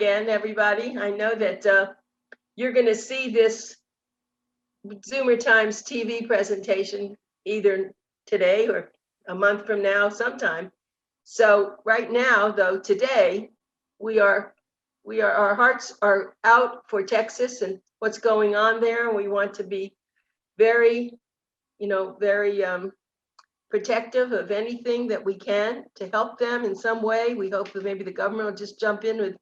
again, everybody. I know that you're going to see this Zoomer Times TV presentation either today or a month from now sometime. So right now, though, today, our hearts are out for Texas and what's going on there. We want to be very, very protective of anything that we can to help them in some way. We hope that maybe the government will just jump in with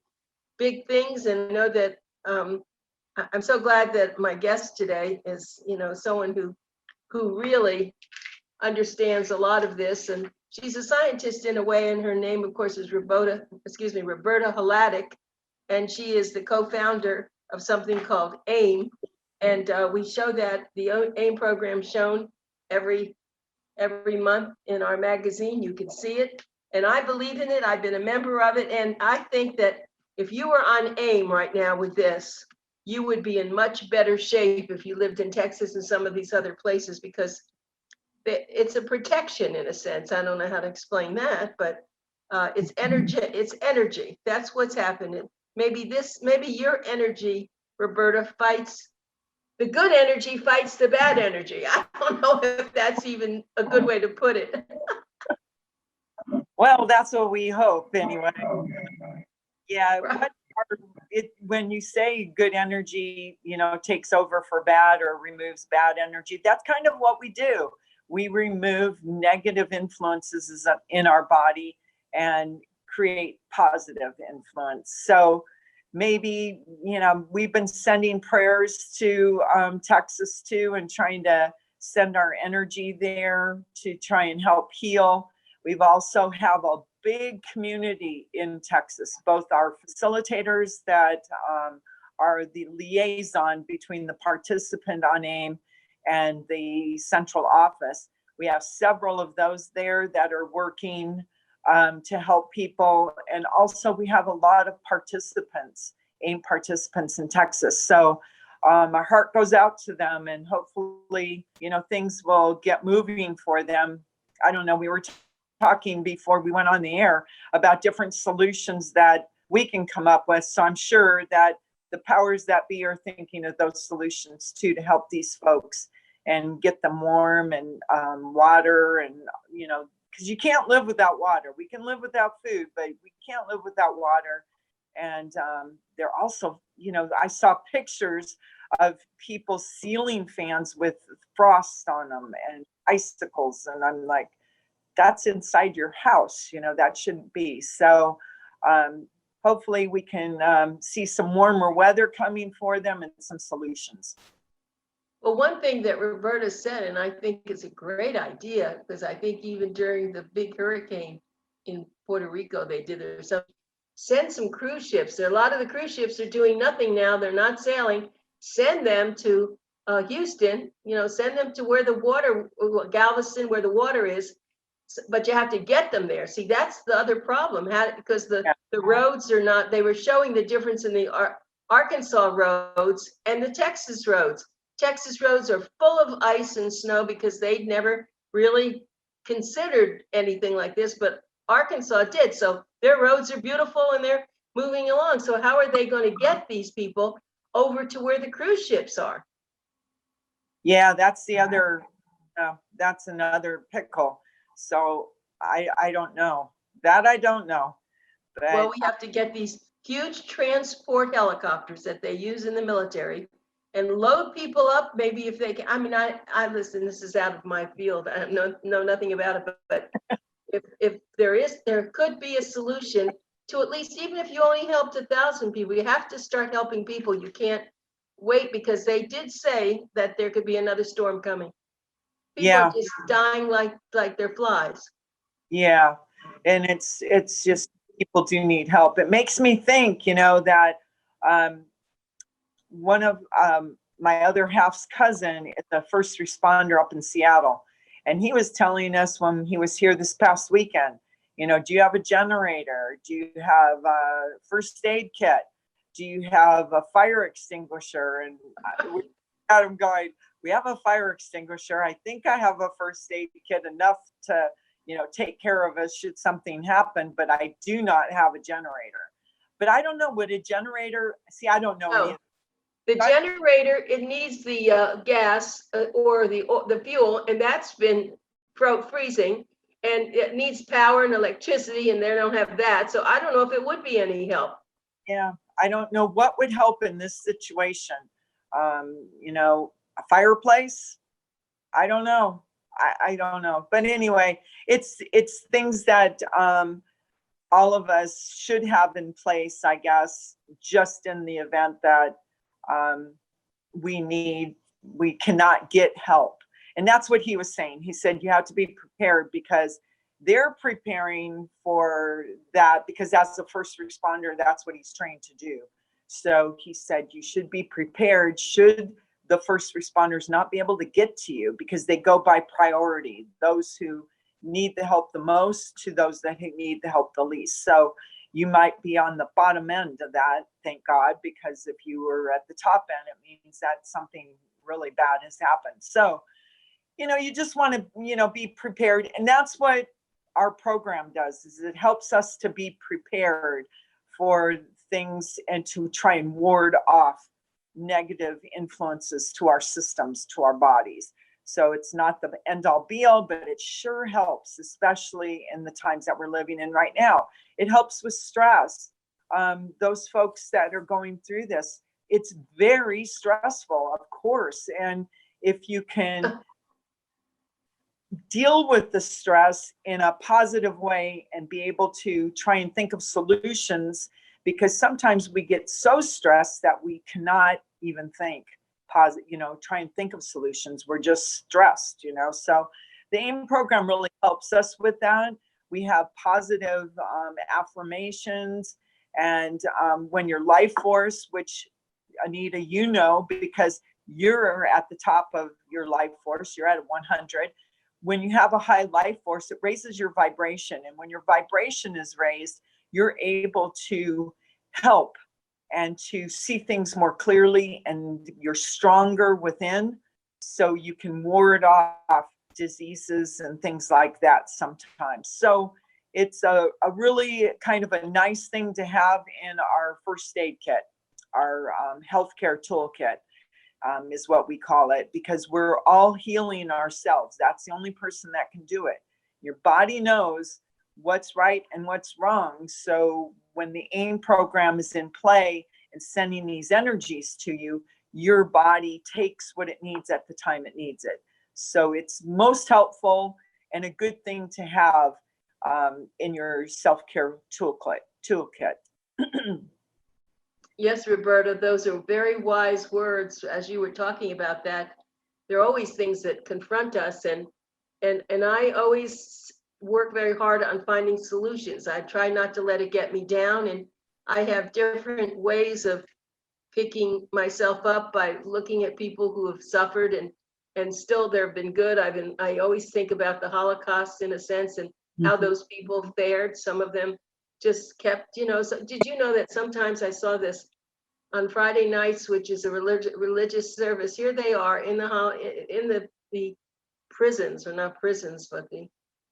big things, and know that I'm so glad that my guest today is, someone who really understands a lot of this, and she's a scientist in a way, and her name, of course, is Roberta Hladek, and she is the co-founder of something called AIM, and we show that the AIM program shown every month in our magazine. You can see it, and I believe in it. I've been a member of it, and I think that if you were on AIM right now with this, you would be in much better shape if you lived in Texas and some of these other places, because it's a protection in a sense. I don't know how to explain that, but it's energy. It's energy. That's what's happening. Maybe your energy, Roberta, fights the good energy, fights the bad energy. I don't know if that's even a good way to put it. Well, that's what we hope anyway. Yeah. Right. When you say good energy, takes over for bad or removes bad energy, that's kind of what we do. We remove negative influences in our body and create positive influence. So maybe, we've been sending prayers to Texas too, and trying to send our energy there to try and help heal. We've also have a big community in Texas, both our facilitators that are the liaison between the participant on AIM and the central office. We have several of those there that are working to help people. And also we have a lot of AIM participants in Texas. So our heart goes out to them, and hopefully, things will get moving for them. I don't know, we were talking before we went on the air about different solutions that we can come up with. So I'm sure that the powers that be are thinking of those solutions too, to help these folks and get them warm and water, and because you can't live without water. We can live without food, but we can't live without water. And they're also, I saw pictures of people's ceiling fans with frost on them and icicles, and I'm like, that's inside your house, that shouldn't be. So hopefully we can see some warmer weather coming for them and some solutions. Well, one thing that Roberta said, and I think it's a great idea, because I think even during the big hurricane in Puerto Rico, they did it or something. Send some cruise ships. There, a lot of the cruise ships are doing nothing now. They're not sailing. Send them to Houston, send them to where the water, Galveston, where the water is, but you have to get them there. See, that's the other problem, because the roads are not, they were showing the difference in the Arkansas roads and the Texas roads. Texas roads are full of ice and snow because they'd never really considered anything like this, but Arkansas did. So their roads are beautiful and they're moving along. So how are they going to get these people over to where the cruise ships are? Yeah, that's that's another pickle. So I don't know. That I don't know. But well, we have to get these huge transport helicopters that they use in the military and load people up, maybe if they can. I mean, I listen, this is out of my field. I know nothing about it, but if there could be a solution to, at least, even if you only helped 1,000 people, you have to start helping people. You can't wait, because they did say that there could be another storm coming. People are just dying like they're flies. Yeah, and it's just, people do need help. It makes me think, that one of my other half's cousin is a first responder up in Seattle, and he was telling us when he was here this past weekend, do you have a generator? Do you have a first aid kit? Do you have a fire extinguisher? And we had him going, we have a fire extinguisher. I think I have a first aid kit, enough to, take care of us should something happen, but I do not have a generator. But I don't know, would a generator, see, I don't know any No, of the that. generator, it needs the gas or the fuel, and that's been freezing, and it needs power and electricity, and they don't have that. So I don't know if it would be any help. Yeah, I don't know what would help in this situation. You know, a fireplace? I don't know. I don't know. But anyway, it's things that all of us should have in place, I guess, just in the event that um, we cannot get help. And that's what he was saying. He said you have to be prepared because they're preparing for that, because as a first responder, that's what he's trained to do. So he said you should be prepared should the first responders not be able to get to you, because they go by priority, those who need the help the most to those that need the help the least. So you might be on the bottom end of that, thank God, because if you were at the top end, it means that something really bad has happened. So, you know, you just want to, you know, be prepared. And that's what our program does, is it helps us to be prepared for things and to try and ward off negative influences to our systems, to our bodies. So it's not the end all be all, but it sure helps, especially in the times that we're living in right now. It helps with stress. Those folks that are going through this, it's very stressful, of course. And if you can deal with the stress in a positive way and be able to try and think of solutions, because sometimes we get so stressed that we cannot even think positive, you know, try and think of solutions. We're just stressed, you know. So the AIM program really helps us with that. We have positive affirmations, and when your life force, which Anita, you know, because you're at the top of your life force, you're at 100. When you have a high life force, it raises your vibration. And when your vibration is raised, you're able to help and to see things more clearly, and you're stronger within, so you can ward off diseases and things like that sometimes. So it's a really kind of a nice thing to have in our first aid kit, our healthcare toolkit. Is what we call it, because we're all healing ourselves. That's the only person that can do it. Your body knows what's right and what's wrong. So when the AIM program is in play and sending these energies to you, your body takes what it needs at the time it needs it. So it's most helpful and a good thing to have in your self-care toolkit. Yes, Roberta, those are very wise words. As you were talking about that, there are always things that confront us, and I always work very hard on finding solutions. I try not to let it get me down, and I have different ways of picking myself up by looking at people who have suffered, and still they've been good. I always think about the Holocaust in a sense, and how those people fared. Some of them just kept, you know. So did you know that sometimes I saw this on Friday nights, which is a religious service? Here they are in the prisons, or not prisons, but the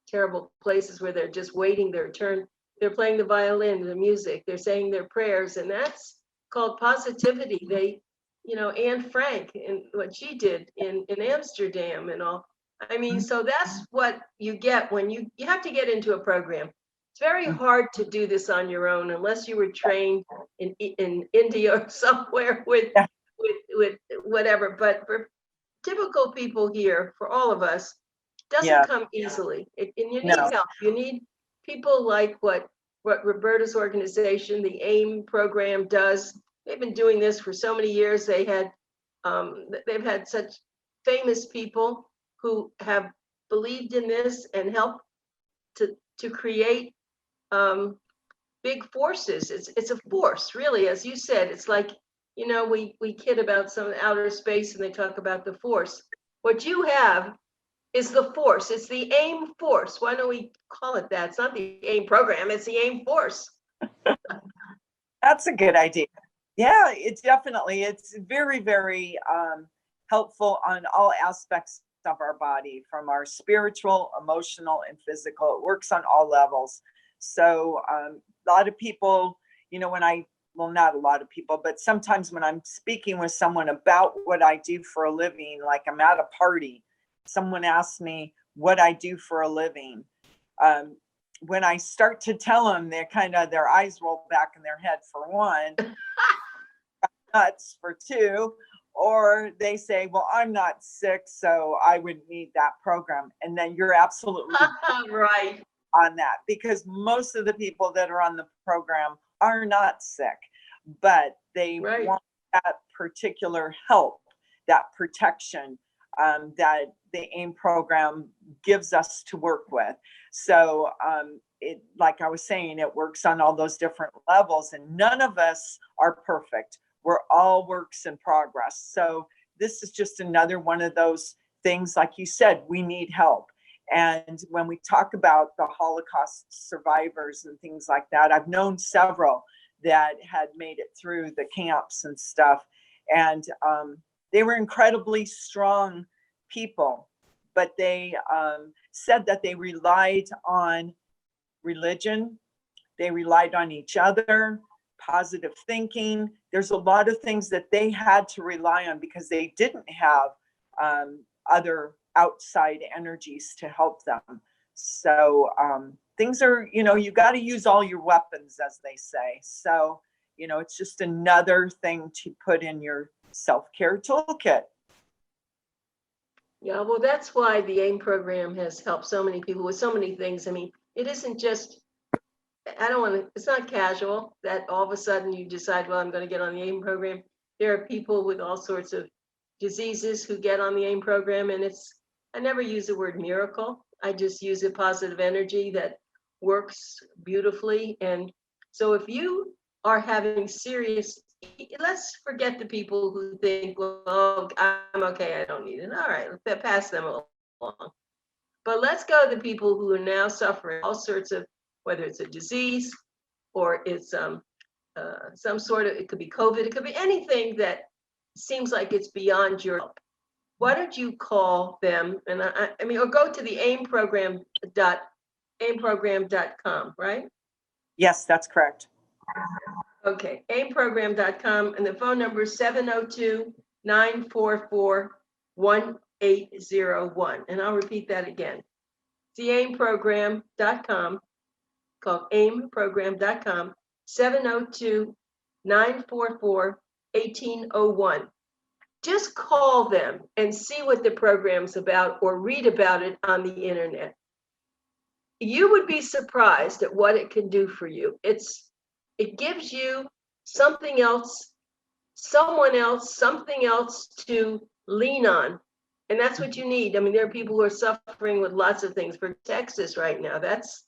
terrible places where they're just waiting their turn. They're playing the violin, the music, they're saying their prayers, and that's called positivity. They, you know, Anne Frank and what she did in Amsterdam and all. I mean, so that's what you get when you have to get into a program. It's very hard to do this on your own unless you were trained in India or somewhere with whatever. But for typical people here, for all of us, doesn't come easily. And you need help. You need people like what Roberta's organization, the AIM program, does. They've been doing this for so many years. They've had such famous people who have believed in this and helped to create big forces. It's a force, really, as you said. It's like, you know, we kid about some outer space and they talk about the force. What you have is the force. It's the AIM force. Why don't we call it that? It's not the AIM program, it's the AIM force. That's a good idea. Yeah, it's very, very helpful on all aspects of our body, from our spiritual, emotional, and physical. It works on all levels. So a lot of people, well, not a lot of people, but sometimes when I'm speaking with someone about what I do for a living, like I'm at a party, someone asks me what I do for a living. When I start to tell them, their eyes roll back in their head for one, nuts for two, or they say, well, I'm not sick, so I would need that program. And then you're absolutely right on that, because most of the people that are on the program are not sick, but they want that particular help, that protection that the AIM program gives us to work with. So it, like I was saying, it works on all those different levels, and none of us are perfect. We're all works in progress. So this is just another one of those things, like you said, we need help. And when we talk about the Holocaust survivors and things like that, I've known several that had made it through the camps and stuff. And they were incredibly strong people, but they said that they relied on religion, they relied on each other, positive thinking. There's a lot of things that they had to rely on because they didn't have other outside energies to help them. So things are, you got to use all your weapons, as they say. So, it's just another thing to put in your self-care toolkit. Yeah, well, that's why the AIM program has helped so many people with so many things. I mean, it isn't just, it's not casual that all of a sudden you decide, well, I'm going to get on the AIM program. There are people with all sorts of diseases who get on the AIM program, and I never use the word miracle. I just use a positive energy that works beautifully. And so if you are having serious, let's forget the people who think, well, oh, I'm okay, I don't need it. All right, let's pass them along. But let's go to the people who are now suffering all sorts of, whether it's a disease or it's some sort of, it could be COVID, it could be anything that seems like it's beyond your help. Why don't you call them, and or go to the aimprogram.com, right? Yes, that's correct. Okay, aimprogram.com, and the phone number is 702-944-1801. And I'll repeat that again. The aimprogram.com, called aimprogram.com, 702-944-1801. Just call them and see what the program's about, or read about it on the internet. You would be surprised at what it can do for you. It gives you something else, someone else, something else to lean on. And that's what you need. I mean, there are people who are suffering with lots of things. For Texas right now, that's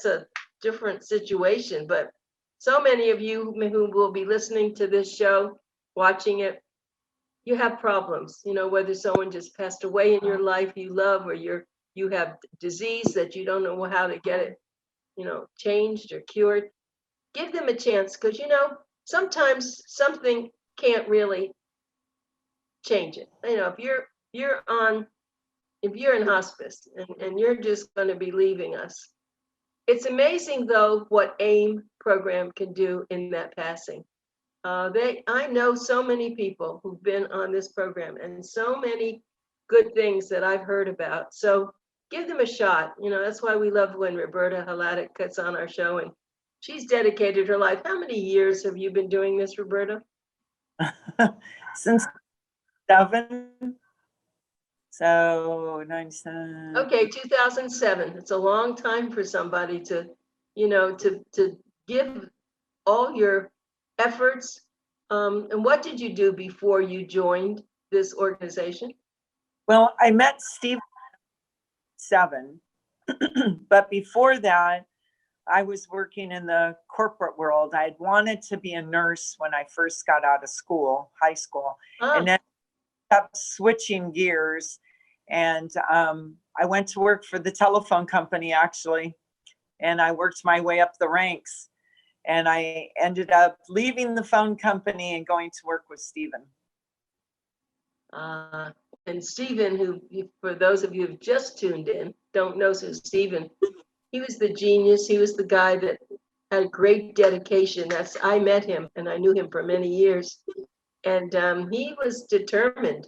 a different situation. But so many of you who will be listening to this show, watching it, you have problems, whether someone just passed away in your life you love, or you have disease that you don't know how to get it, changed or cured. Give them a chance, because sometimes something can't really change it. If you're in hospice and you're just going to be leaving us, it's amazing though what AIM program can do in that passing. I know so many people who've been on this program, and so many good things that I've heard about. So give them a shot. That's why we love when Roberta Hladek gets on our show, and she's dedicated her life. How many years have you been doing this, Roberta? Since 7. So 97. Okay, 2007. It's a long time for somebody to give all your efforts. And what did you do before you joined this organization? Well, I met Steve 7, but before that, I was working in the corporate world. I had wanted to be a nurse when I first got out of school, high school, and then kept switching gears. And I went to work for the telephone company, actually, and I worked my way up the ranks. And I ended up leaving the phone company and going to work with Stephen. And Stephen, who, for those of you who've just tuned in, don't know who Stephen, he was the genius. He was the guy that had great dedication. I met him and I knew him for many years. And he was determined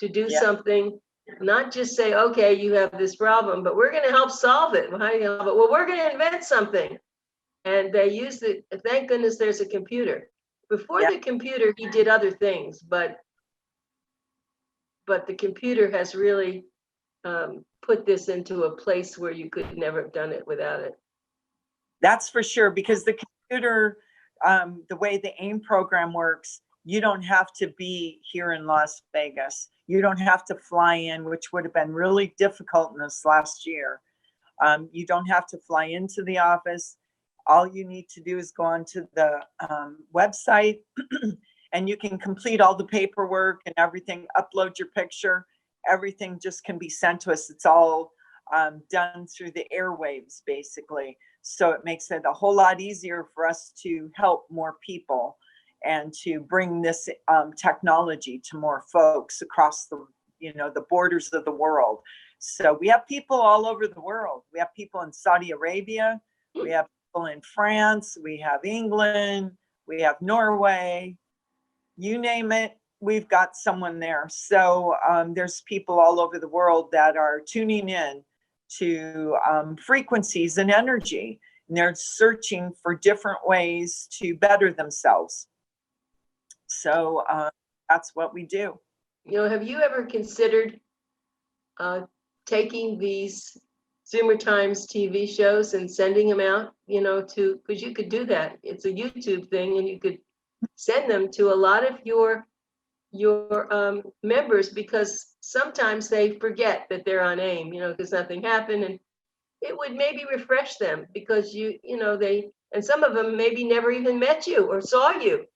to do Yeah. something, not just say, okay, you have this problem, but we're going to help solve it. Well, how do you help it? Well, we're going to invent something. And they used it. Thank goodness there's a computer. Before Yeah. the computer, he did other things, but the computer has really put this into a place where you could never have done it without it. That's for sure, because the computer, the way the AIM program works, you don't have to be here in Las Vegas. You don't have to fly in, which would have been really difficult in this last year. You don't have to fly into the office. All you need to do is go onto the website and you can complete all the paperwork and everything, upload your picture. Everything just can be sent to us. It's all done through the airwaves, basically. So it makes it a whole lot easier for us to help more people and to bring this technology to more folks across the, the borders of the world. So we have people all over the world. We have people in Saudi Arabia. We have people in France. We have England. We have Norway. You name it, we've got someone there. So there's people all over the world that are tuning in to frequencies and energy, and they're searching for different ways to better themselves. So that's what we do. Have you ever considered taking these ZOOMERTIMES TV shows and sending them out, because you could do that. It's a YouTube thing, and you could send them to a lot of your members, because sometimes they forget that they're on AIM, because nothing happened, and it would maybe refresh them, because and some of them maybe never even met you or saw you.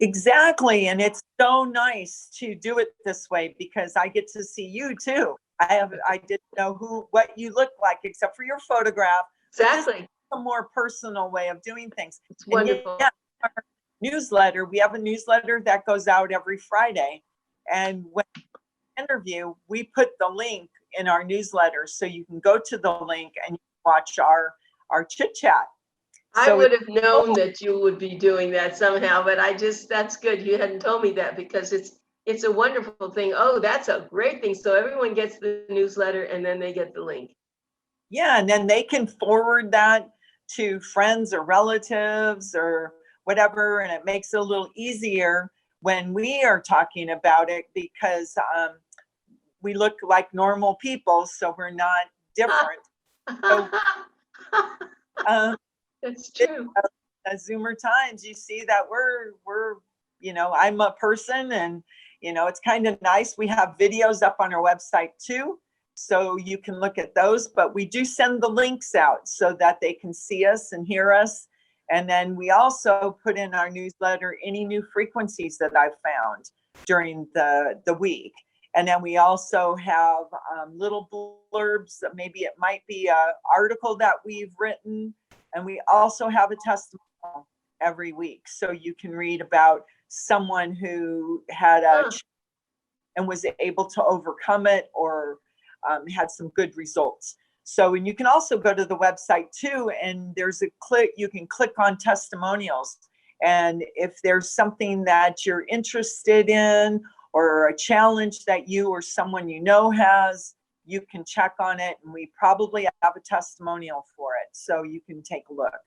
Exactly. And it's so nice to do it this way, because I get to see you too. I didn't know what you look like except for your photograph. Exactly. A more personal way of doing things. It's wonderful. And our newsletter, we have a newsletter that goes out every Friday. And when we interview, we put the link in our newsletter. So you can go to the link and watch our chit chat. I would have known that you would be doing that somehow, but that's good. You hadn't told me that, because it's a wonderful thing. Oh, that's a great thing. So everyone gets the newsletter and then they get the link. Yeah, and then they can forward that to friends or relatives or whatever, and it makes it a little easier when we are talking about it, because we look like normal people, so we're not different. So, that's true. ZOOMERTIMES, you see that we're I'm a person, and it's kind of nice. We have videos up on our website too, so you can look at those, but we do send the links out so that they can see us and hear us. And then we also put in our newsletter any new frequencies that I've found during the week. And then we also have little blurbs, maybe it might be an article that we've written. And we also have a testimonial every week. So you can read about someone who had and was able to overcome it, or had some good results. So, and you can also go to the website too, and there's you can click on testimonials. And if there's something that you're interested in, or a challenge that you or someone has, you can check on it, and we probably have a testimonial for it. So you can take a look.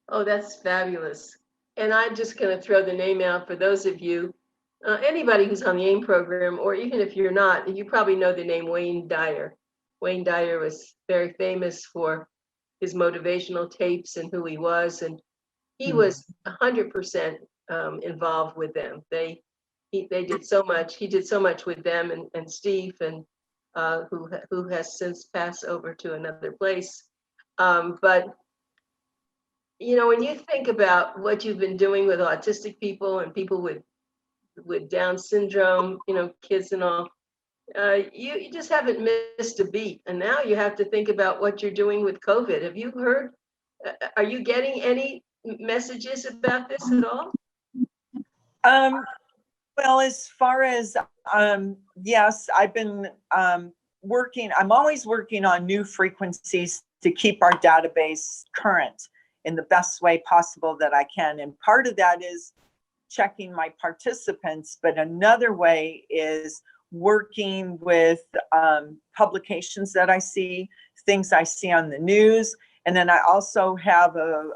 Oh, that's fabulous. And I'm just going to throw the name out for those of you, anybody who's on the AIM program, or even if you're not, you probably know the name Wayne Dyer. Wayne Dyer was very famous for his motivational tapes and who he was. And he was 100% involved with them. They did so much. He did so much with them, and Steve, and who has since passed over to another place. But when you think about what you've been doing with autistic people and people with Down syndrome, kids and all, you just haven't missed a beat. And now you have to think about what you're doing with COVID. Have you heard? Are you getting any messages about this at all? Well, as far as yes, I've been working. I'm always working on new frequencies to keep our database current. in the best way possible that I can. And part of that is checking my participants, but another way is working with publications that I see, things I see on the news. And then I also have a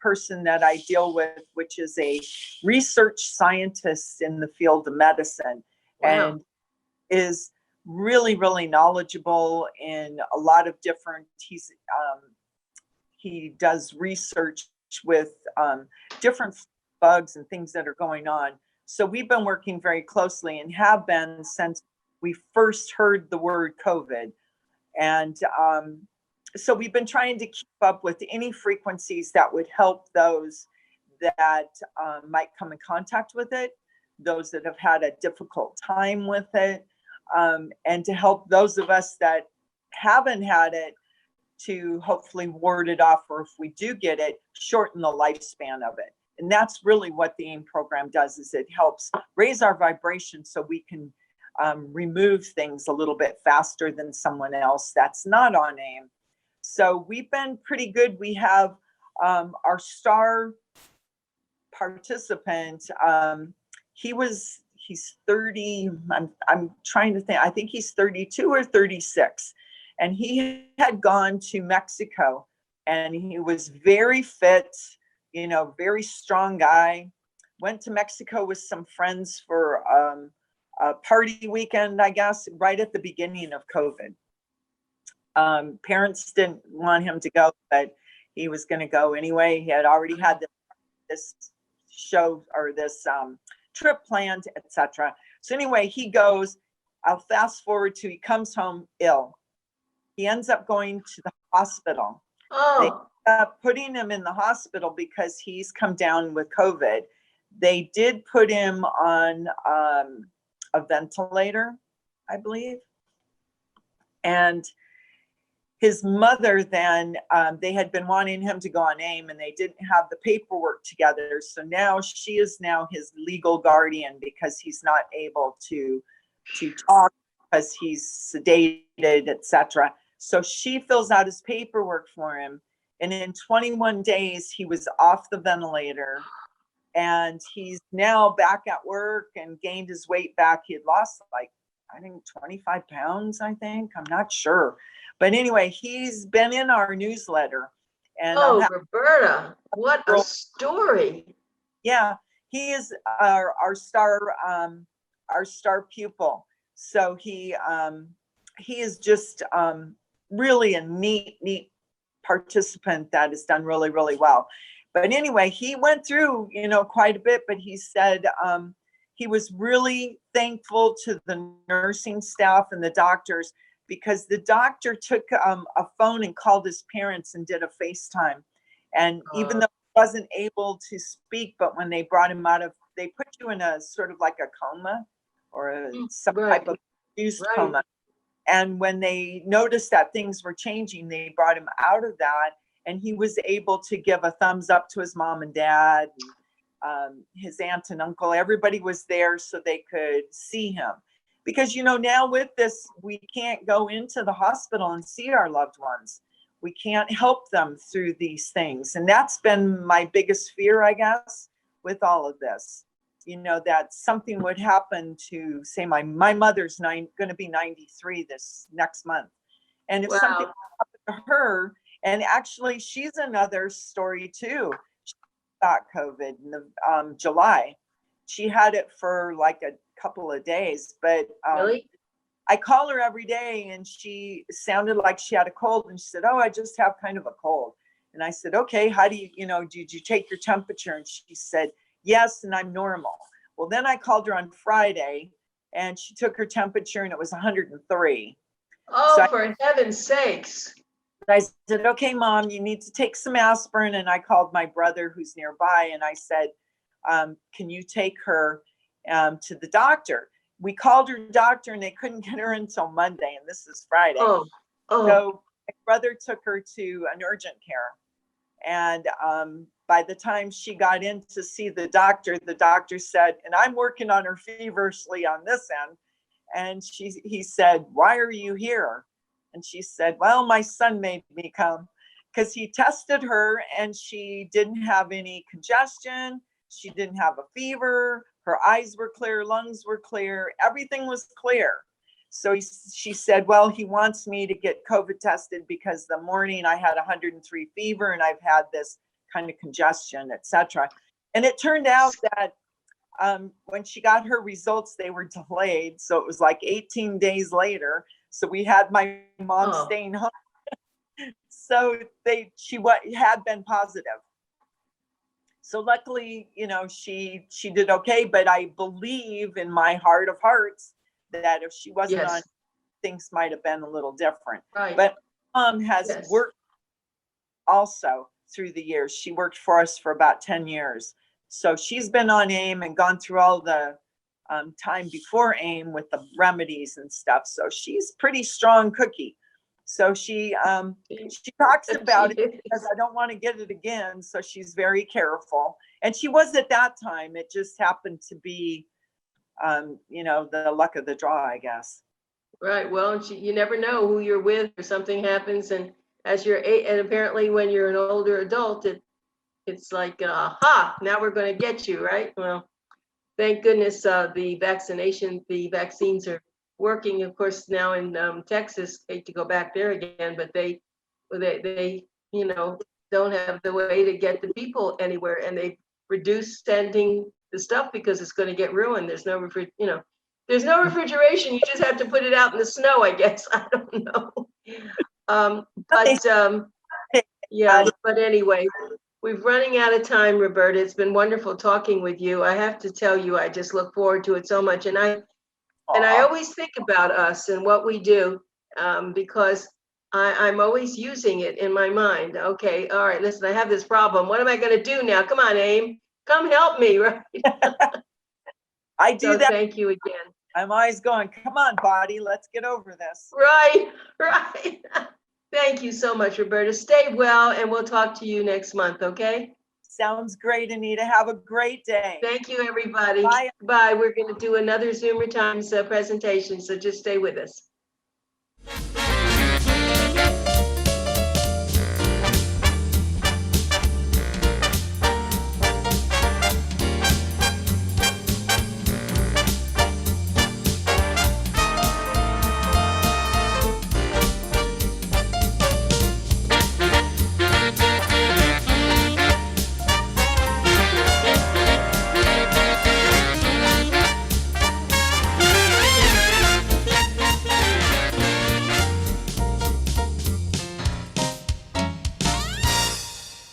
person that I deal with, which is a research scientist in the field of medicine. Wow. And is really, really knowledgeable in a lot of different, he does research with different bugs and things that are going on. So we've been working very closely and have been since we first heard the word COVID. And so we've been trying to keep up with any frequencies that would help those that might come in contact with it, those that have had a difficult time with it, and to help those of us that haven't had it to hopefully ward it off, or if we do get it, shorten the lifespan of it. And that's really what the AIM program does, is it helps raise our vibration so we can remove things a little bit faster than someone else that's not on AIM. So we've been pretty good. We have our star participant. He's 30. I'm trying to think. I think he's 32 or 36. And he had gone to Mexico, and he was very fit, very strong guy. Went to Mexico with some friends for a party weekend, I guess, right at the beginning of COVID. Parents didn't want him to go, but he was going to go anyway. He had already had this show or this trip planned, etc. So anyway, he goes. I'll fast forward to he comes home ill. He ends up going to the hospital. They end up putting him in the hospital because he's come down with COVID. They did put him on a ventilator, I believe. And his mother then, they had been wanting him to go on AIM, and they didn't have the paperwork together. So now she is now his legal guardian because he's not able to talk because he's sedated, etc. So she fills out his paperwork for him. And in 21 days, he was off the ventilator, and he's now back at work and gained his weight back. He had lost I think 25 pounds, I think. I'm not sure. But anyway, he's been in our newsletter. And Roberta, what a story. Yeah, he is our star pupil. So he is just really a neat participant that has done really, really well. But anyway, he went through, quite a bit, but he said he was really thankful to the nursing staff and the doctors, because the doctor took a phone and called his parents and did a FaceTime. And even though he wasn't able to speak, but when they brought him out of, they put you in a sort of like a coma or some type of induced coma. And when they noticed that things were changing, they brought him out of that, and he was able to give a thumbs up to his mom and dad, and, his aunt and uncle. Everybody was there so they could see him. Because, now with this, we can't go into the hospital and see our loved ones. We can't help them through these things. And that's been my biggest fear, I guess, with all of this. That something would happen to, say, my mother's going to be 93 this next month. And if something happened to her, and actually she's another story too. She got COVID in July. She had it for like a couple of days, but really? I call her every day, and she sounded like she had a cold, and she said, "Oh, I just have kind of a cold." And I said, "Okay, how do you, did you take your temperature?" And she said, "Yes, and I'm normal." Well, then I called her on Friday, and she took her temperature, and it was 103. Oh, so for heaven's sakes. I said, "Okay, Mom, you need to take some aspirin." And I called my brother who's nearby, and I said, "Can you take her to the doctor?" We called her doctor, and they couldn't get her until Monday, and this is Friday. So my brother took her to an urgent care. And by the time she got in to see the doctor said, and I'm working on her feverishly on this end. And he said, "Why are you here?" And she said, "Well, my son made me come because he tested her and she didn't have any congestion. She didn't have a fever. Her eyes were clear, lungs were clear, everything was clear. So she said, well, he wants me to get COVID tested because the morning I had 103 fever and I've had this kind of congestion, etc. And it turned out that when she got her results, they were delayed. So it was like 18 days later. So we had my mom staying home. So she had been positive. So luckily, you know, she did okay. But I believe in my heart of hearts that if she wasn't on, things might have been a little different. Right. But mom has worked also through the years. She worked for us for about 10 years. So she's been on AIM and gone through all the time before AIM with the remedies and stuff. So she's pretty strong cookie. So she talks about it because I don't want to get it again. So she's very careful. And she was at that time. It just happened to be, you know, the luck of the draw, I guess. Right. Well, you never know who you're with or something happens. And and apparently when you're an older adult, it's like, now we're going to get you, right? Well, thank goodness the vaccines are working. Of course, now in Texas, hate to go back there again, but they you know, don't have the way to get the people anywhere, and they reduce sending the stuff because it's going to get ruined. There's no there's no refrigeration. You just have to put it out in the snow, I guess. I don't know. But anyway, we're running out of time, Roberta. It's been wonderful talking with you. I have to tell you, I just look forward to it so much. And I always think about us and what we do because I'm always using it in my mind. Okay, all right, listen, I have this problem. What am I going to do now? Come on, AIM. Come help me, right? I do that. Thank you again. I'm always going, come on, body, let's get over this. Right. Thank you so much, Roberta. Stay well, and we'll talk to you next month, okay? Sounds great, Anita. Have a great day. Thank you, everybody. Bye. Bye. We're going to do another ZOOMERTIMES presentation, so just stay with us.